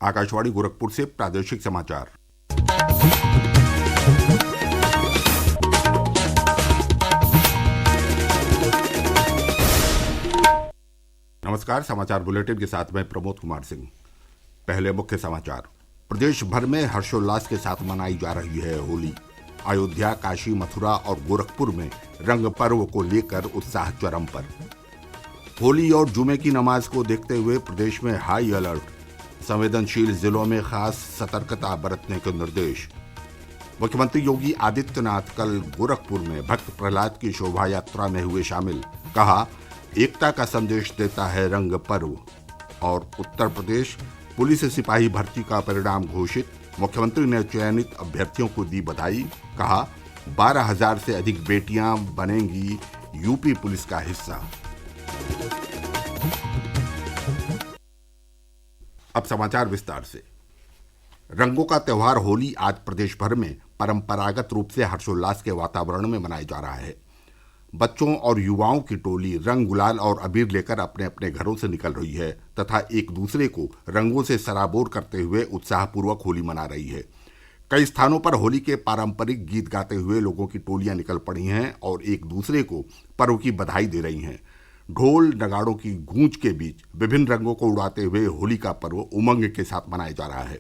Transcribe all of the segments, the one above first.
आकाशवाणी गोरखपुर से प्रादेशिक समाचार। नमस्कार। समाचार बुलेटिन के साथ मैं प्रमोद कुमार सिंह। पहले मुख्य समाचार। प्रदेश भर में हर्षोल्लास के साथ मनाई जा रही है होली। अयोध्या, काशी, मथुरा और गोरखपुर में रंग पर्व को लेकर उत्साह चरम पर। होली और जुमे की नमाज को देखते हुए प्रदेश में हाई अलर्ट। संवेदनशील जिलों में खास सतर्कता बरतने के निर्देश। मुख्यमंत्री योगी आदित्यनाथ कल गोरखपुर में भक्त प्रहलाद की शोभा यात्रा में हुए शामिल। कहा, एकता का संदेश देता है रंग पर्व। और उत्तर प्रदेश पुलिस सिपाही भर्ती का परिणाम घोषित। मुख्यमंत्री ने चयनित अभ्यर्थियों को दी बधाई। कहा, 12,000 से अधिक बेटियां बनेंगी यूपी पुलिस का हिस्सा। अब समाचार विस्तार से। रंगों का त्योहार होली आज प्रदेश भर में परंपरागत रूप से हर्षोल्लास के वातावरण में मनाया जा रहा है। बच्चों और युवाओं की टोली रंग, गुलाल और अबीर लेकर अपने अपने घरों से निकल रही है तथा एक दूसरे को रंगों से सराबोर करते हुए उत्साहपूर्वक होली मना रही है। कई स्थानों पर होली के पारंपरिक गीत गाते हुए लोगों की टोलियां निकल पड़ी हैं और एक दूसरे को पर्व की बधाई दे रही हैं। ढोल नगाड़ों की गूंज के बीच विभिन्न रंगों को उड़ाते हुए होली का पर्व उमंग के साथ मनाया जा रहा है।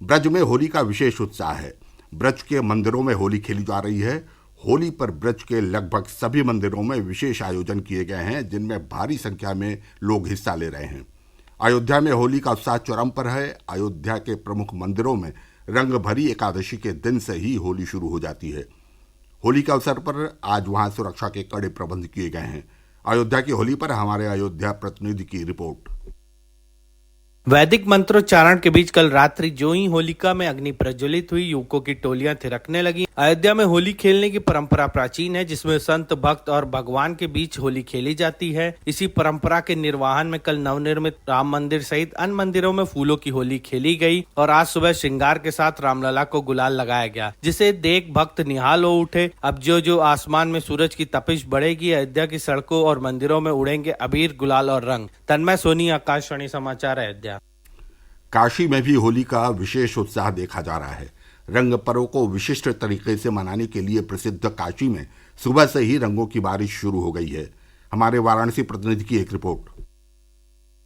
ब्रज में होली का विशेष उत्साह है। ब्रज के मंदिरों में होली खेली जा रही है। होली पर ब्रज के लगभग सभी मंदिरों में विशेष आयोजन किए गए हैं, जिनमें भारी संख्या में लोग हिस्सा ले रहे हैं। अयोध्या में होली का उत्साह चरम पर है। अयोध्या के प्रमुख मंदिरों में रंग भरी एकादशी के दिन से ही होली शुरू हो जाती है। होली के अवसर पर आज वहां सुरक्षा के कड़े प्रबंध किए गए हैं। अयोध्या की होली पर हमारे अयोध्या प्रतिनिधि की रिपोर्ट। वैदिक मंत्रोच्चारण के बीच कल रात्रि जो ही होलिका में अग्नि प्रज्वलित हुई, युवकों की टोलियां थिरकने लगी। अयोध्या में होली खेलने की परंपरा प्राचीन है, जिसमें संत, भक्त और भगवान के बीच होली खेली जाती है। इसी परंपरा के निर्वहन में कल नवनिर्मित राम मंदिर सहित अन्य मंदिरों में फूलों की होली खेली गई और आज सुबह श्रृंगार के साथ रामलला को गुलाल लगाया गया, जिसे देख भक्त निहाल हो उठे। अब जो आसमान में सूरज की तपिश बढ़ेगी, अयोध्या की सड़कों और मंदिरों में उड़ेंगे अबीर, गुलाल और रंग। तन्मय सोनी, आकाशवाणी समाचार, अयोध्या। काशी में भी होली का विशेष उत्साह देखा जा रहा है। रंग पर्व को विशिष्ट तरीके से मनाने के लिए प्रसिद्ध काशी में सुबह से ही रंगों की बारिश शुरू हो गई है। हमारे वाराणसी प्रतिनिधि की एक रिपोर्ट।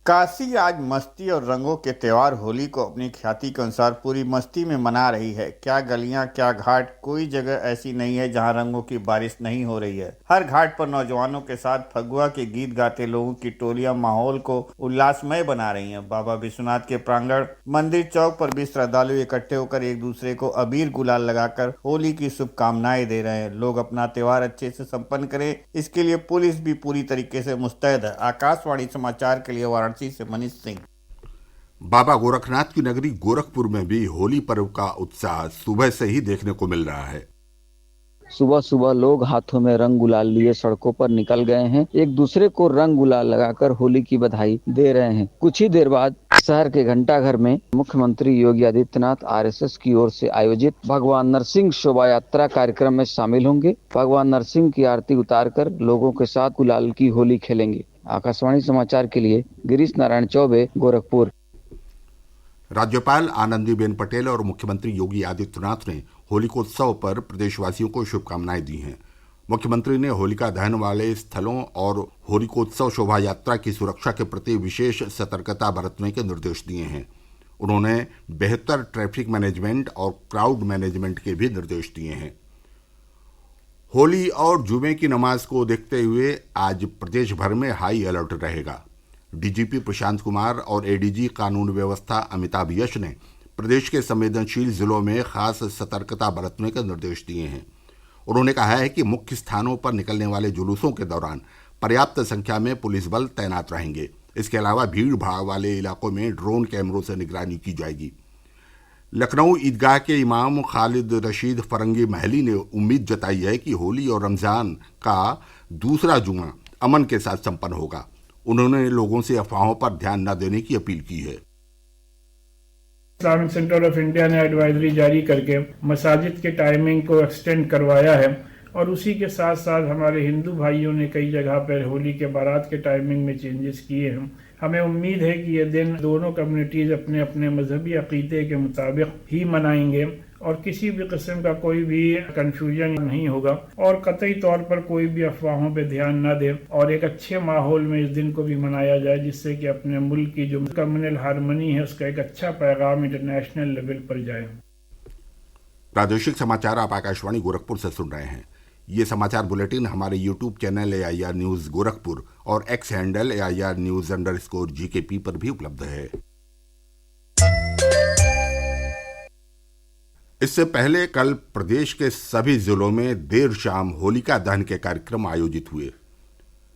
काशी आज मस्ती और रंगों के त्योहार होली को अपनी ख्याति के अनुसार पूरी मस्ती में मना रही है। क्या गलियां, क्या घाट, कोई जगह ऐसी नहीं है जहां रंगों की बारिश नहीं हो रही है। हर घाट पर नौजवानों के साथ फगुआ के गीत गाते लोगों की टोलियां माहौल को उल्लासमय बना रही हैं। बाबा विश्वनाथ के प्रांगण मंदिर चौक पर भी श्रद्धालु इकट्ठे होकर एक दूसरे को अबीर गुलाल लगाकर होली की शुभकामनाएं दे रहे हैं। लोग अपना त्योहार अच्छे से संपन्न करें, इसके लिए पुलिस भी पूरी तरीके से मुस्तैद है। आकाशवाणी समाचार के लिए वाराणसी से मनीष सिंह। बाबा गोरखनाथ की नगरी गोरखपुर में भी होली पर्व का उत्साह सुबह से ही देखने को मिल रहा है। सुबह सुबह लोग हाथों में रंग गुलाल लिए सड़कों पर निकल गए हैं। एक दूसरे को रंग गुलाल लगाकर होली की बधाई दे रहे हैं। कुछ ही देर बाद शहर के घंटाघर में मुख्यमंत्री योगी आदित्यनाथ आरएसएस की ओर से आयोजित भगवान नरसिंह शोभा यात्रा कार्यक्रम में शामिल होंगे। भगवान नरसिंह की आरती उतारकर लोगों के साथ गुलाल की होली खेलेंगे। आकाशवाणी समाचार के लिए गिरीश नारायण चौबे, गोरखपुर। राज्यपाल आनंदीबेन पटेल और मुख्यमंत्री योगी आदित्यनाथ ने होलिकोत्सव पर प्रदेशवासियों को शुभकामनाएं दी हैं। मुख्यमंत्री ने होलिका दहन वाले स्थलों और होलिकोत्सव शोभा यात्रा की सुरक्षा के प्रति विशेष सतर्कता बरतने के निर्देश दिए हैं। उन्होंने बेहतर ट्रैफिक मैनेजमेंट और क्राउड मैनेजमेंट के भी निर्देश दिए हैं। होली और जुमे की नमाज को देखते हुए आज प्रदेश भर में हाई अलर्ट रहेगा। डीजीपी प्रशांत कुमार और एडीजी कानून व्यवस्था अमिताभ यश ने प्रदेश के संवेदनशील जिलों में खास सतर्कता बरतने के निर्देश दिए हैं। उन्होंने कहा है कि मुख्य स्थानों पर निकलने वाले जुलूसों के दौरान पर्याप्त संख्या में पुलिस बल तैनात रहेंगे। इसके अलावा भीड़ भाड़ वाले इलाकों में ड्रोन कैमरों से निगरानी की जाएगी। लखनऊ ईदगाह के इमाम खालिद रशीद फरंगी महली ने उम्मीद जताई है कि होली और रमज़ान का दूसरा जुमा अमन के साथ संपन्न होगा। उन्होंने लोगों से अफवाहों पर ध्यान न देने की अपील की है। इस्लामिक सेंटर ऑफ इंडिया ने एडवाइजरी जारी करके मसाजिद के टाइमिंग को एक्सटेंड करवाया है और उसी के साथ साथ हमारे हिंदू भाइयों ने कई जगह पर होली के बारात के टाइमिंग में चेंजेस किए हैं। हमें उम्मीद है कि ये दिन दोनों कम्युनिटीज़ अपने अपने मजहबी अकीदे के मुताबिक ही मनाएंगे और किसी भी किस्म का कोई भी कंफ्यूजन नहीं होगा और कतई तौर पर कोई भी अफवाहों पे ध्यान न दे और एक अच्छे माहौल में इस दिन को भी मनाया जाए, जिससे कि अपने मुल्क की जो कम्युनल हारमोनी है उसका एक अच्छा पैगाम इंटरनेशनल लेवल पर जाए। प्रादेशिक समाचार आप आकाशवाणी गोरखपुर से सुन रहे हैं। ये समाचार बुलेटिन हमारे YouTube channel AIR news Gorakhpur और एक्स हैंडल AIR News_GKP पर भी उपलब्ध है। इससे पहले कल प्रदेश के सभी जिलों में देर शाम होलिका दहन के कार्यक्रम आयोजित हुए।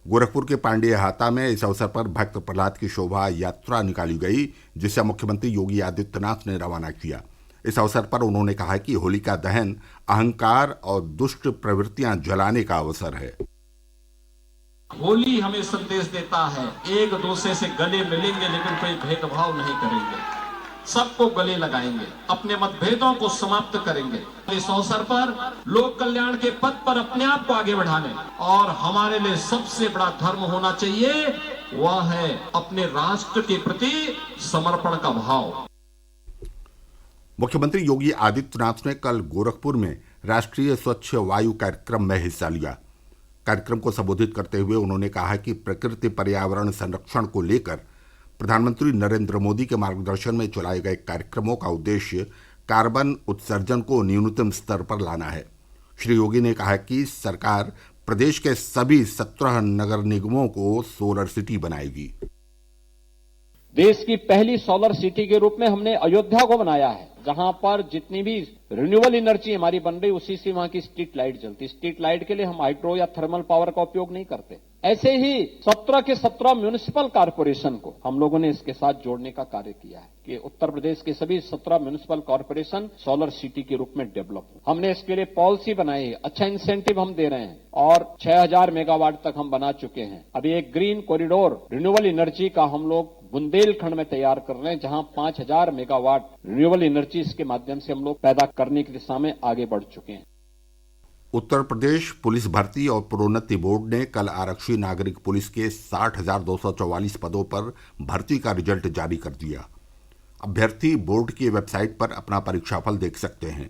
गोरखपुर के पांडेय हाता में इस अवसर पर भक्त प्रहलाद की शोभा यात्रा निकाली गई, जिसे मुख्यमंत्री योगी आदित्यनाथ ने रवाना किया। इस अवसर पर उन्होंने कहा कि होलिका दहन अहंकार और दुष्ट प्रवृत्तियां जलाने का अवसर है। होली हमें संदेश देता है एक दूसरे से गले मिलेंगे लेकिन कोई भेदभाव नहीं करेंगे, सबको गले लगाएंगे, अपने मतभेदों को समाप्त करेंगे। इस अवसर पर लोक कल्याण के पथ पर अपने आप को आगे बढ़ाने और हमारे लिए सबसे बड़ा धर्म होना चाहिए वह है अपने राष्ट्र के प्रति समर्पण का भाव। मुख्यमंत्री योगी आदित्यनाथ ने कल गोरखपुर में राष्ट्रीय स्वच्छ वायु कार्यक्रम में हिस्सा लिया। कार्यक्रम को संबोधित करते हुए उन्होंने कहा कि प्रकृति पर्यावरण संरक्षण को लेकर प्रधानमंत्री नरेंद्र मोदी के मार्गदर्शन में चलाए गए कार्यक्रमों का उद्देश्य कार्बन उत्सर्जन को न्यूनतम स्तर पर लाना है। श्री योगी ने कहा कि सरकार प्रदेश के सभी 17 नगर निगमों को सोलर सिटी बनाएगी। देश की पहली सोलर सिटी के रूप में हमने अयोध्या को बनाया है, जहां पर जितनी भी रिन्यूएबल एनर्जी हमारी बन रही उसी से वहां की स्ट्रीट लाइट जलती। स्ट्रीट लाइट के लिए हम हाइड्रो या थर्मल पावर का उपयोग नहीं करते। ऐसे ही 17 के 17 म्युनिसिपल कारपोरेशन को हम लोगों ने इसके साथ जोड़ने का कार्य किया है कि उत्तर प्रदेश के सभी 17 म्युनिसिपल कारपोरेशन सोलर सिटी के रूप में डेवलप हो। हमने इसके लिए पॉलिसी बनाई है, अच्छा इंसेंटिव हम दे रहे हैं और 6000 मेगावाट तक हम बना चुके हैं। अभी एक ग्रीन कॉरिडोर रिन्यूएबल एनर्जी का हम लोग बुंदेलखंड में तैयार कर रहे हैं, जहां 5000 मेगावाट रिन्यूएबल एनर्जी इसके माध्यम से हम लोग पैदा करने की दिशा में आगे बढ़ चुके हैं। उत्तर प्रदेश पुलिस भर्ती और प्रोन्नति बोर्ड ने कल आरक्षी नागरिक पुलिस के 60,244 पदों पर भर्ती का रिजल्ट जारी कर दिया। अभ्यर्थी बोर्ड की वेबसाइट पर अपना परीक्षाफल देख सकते हैं।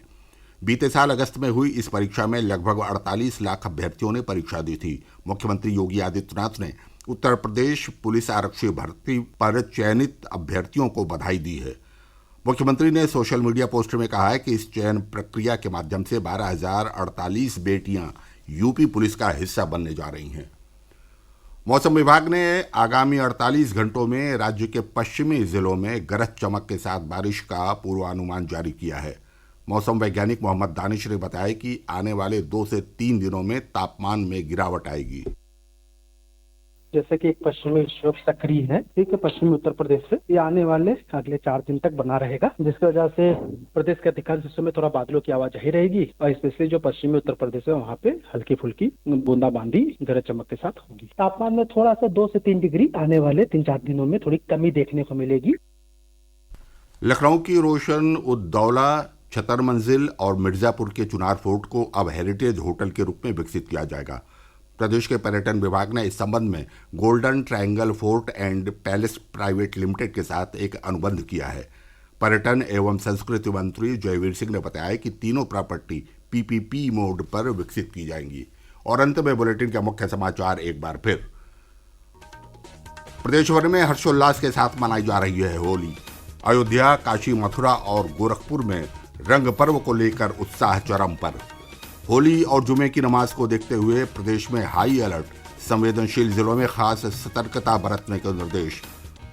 बीते साल अगस्त में हुई इस परीक्षा में लगभग 48 लाख अभ्यर्थियों ने परीक्षा दी थी। मुख्यमंत्री योगी आदित्यनाथ ने उत्तर प्रदेश पुलिस आरक्षी भर्ती पर चयनित अभ्यर्थियों को बधाई दी है। मुख्यमंत्री ने सोशल मीडिया पोस्ट में कहा है कि इस चयन प्रक्रिया के माध्यम से 12,048 बेटियां यूपी पुलिस का हिस्सा बनने जा रही हैं। मौसम विभाग ने आगामी 48 घंटों में राज्य के पश्चिमी जिलों में गरज चमक के साथ बारिश का पूर्वानुमान जारी किया है। मौसम वैज्ञानिक मोहम्मद दानिश ने बताया कि आने वाले 2 से 3 दिनों में तापमान में गिरावट आएगी। जैसे कि एक पश्चिमी विक्षोभ सक्रिय है, ठीक है, पश्चिमी उत्तर प्रदेश से ये आने वाले अगले 4 दिन तक बना रहेगा, जिसकी वजह से प्रदेश के अधिकांश हिस्सों में थोड़ा बादलों की आवाजाही रहेगी और स्पेशली जो पश्चिमी उत्तर प्रदेश है वहाँ पे हल्की फुल्की बूंदाबांदी गरज चमक के साथ होगी। तापमान में थोड़ा सा 2 से 3 डिग्री आने वाले 3-4 दिनों में थोड़ी कमी देखने को मिलेगी। लखनऊ की रोशन उद्दौला, छतर मंजिल और मिर्जापुर के चुनार फोर्ट को अब हेरिटेज होटल के रूप में विकसित किया जाएगा। प्रदेश के पर्यटन विभाग ने इस संबंध में golden triangle fort and palace private limited के साथ एक अनुबंध किया है। पर्यटन एवं संस्कृति मंत्री जयवीर सिंह ने बताया कि तीनों प्रॉपर्टी PPP मोड पर विकसित की जाएंगी। और अंत में बुलेटिन के मुख्य समाचार एक बार फिर। प्रदेश भर में हर्षोल्लास के साथ मनाई जा रही है होली। अयोध्या, काशी, मथुरा और गोरखपुर में रंग पर्व को लेकर उत्साह चरम पर। होली और जुमे की नमाज को देखते हुए प्रदेश में हाई अलर्ट, संवेदनशील जिलों में खास सतर्कता बरतने के निर्देश।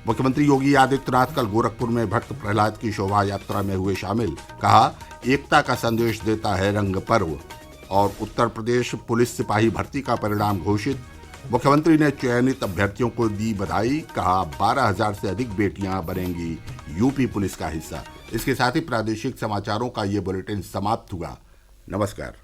मुख्यमंत्री योगी आदित्यनाथ कल गोरखपुर में भक्त प्रहलाद की शोभा यात्रा में हुए शामिल, कहा एकता का संदेश देता है रंग पर्व। और उत्तर प्रदेश पुलिस सिपाही भर्ती का परिणाम घोषित, मुख्यमंत्री ने चयनित अभ्यर्थियों को दी बधाई, कहा 12,000 से अधिक बेटियां बनेंगी यूपी पुलिस का हिस्सा। इसके साथ ही प्रादेशिक समाचारों का ये बुलेटिन समाप्त हुआ। नमस्कार।